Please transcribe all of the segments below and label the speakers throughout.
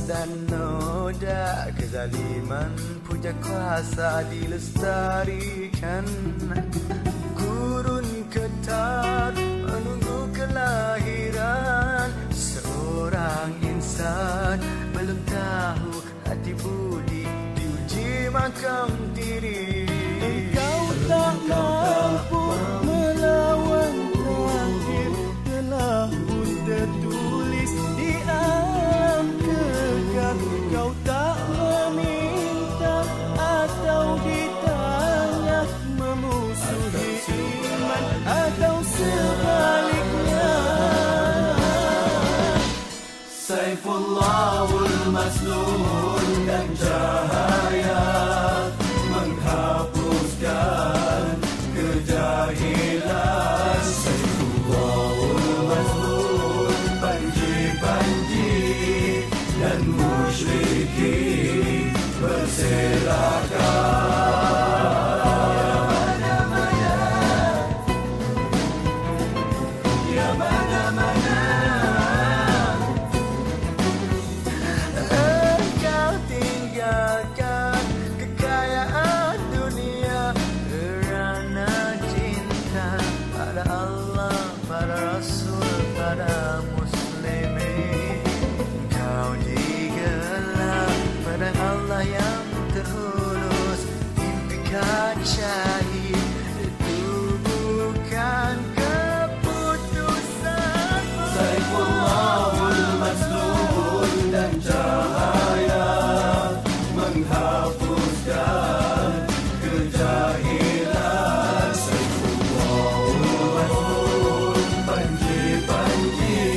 Speaker 1: dan noda kezaliman puja kuasa dilestarikan. Gurun ketat menunggu kelahiran seorang insan, belum tahu hati budi diuji makam diri.
Speaker 2: Engkau tak mampu melawan takdir, telah pun tertulis di alam kekal. Kau tak meminta atau ditanya, memusuhi iman atau sebaliknya.
Speaker 3: Saifullahul Maslul dan cahaya menghapuskan kejahilan. Saifullahul Maslul, panji-panji dan musyrikin berserakan. Ya mana-mana
Speaker 1: Engkau tinggalkan kekayaan dunia kerana cinta pada Allah, pada Rasul, pada Muslimin. Engkau digelar pada Allah yang terhulus, impikan syahid itu bukan keputusan.
Speaker 3: Saifullahul Maslul dan cahaya menghapuskan kejahilan. Saifullahul Maslul, panji-panji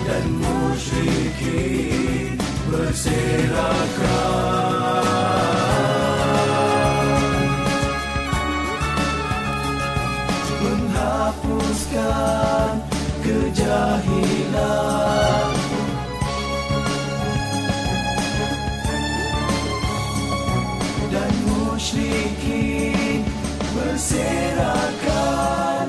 Speaker 3: dan musyrikin berserakan. Menghapuskan kejahilan dan musyrikin berserakan.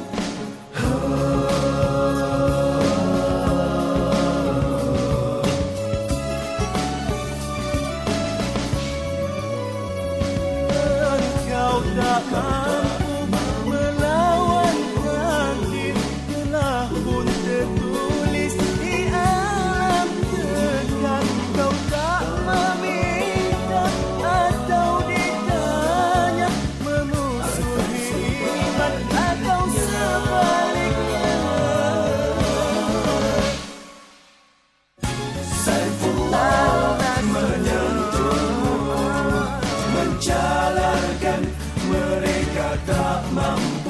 Speaker 2: Engkau tak mampu melawan takdir, telah pun tertulis di alam kekal. Kau tak meminta atau ditanya, memusuhi iman atau sebaliknya.
Speaker 3: Saifullah menyentuhmu, menjalarkan mereka tak mampu.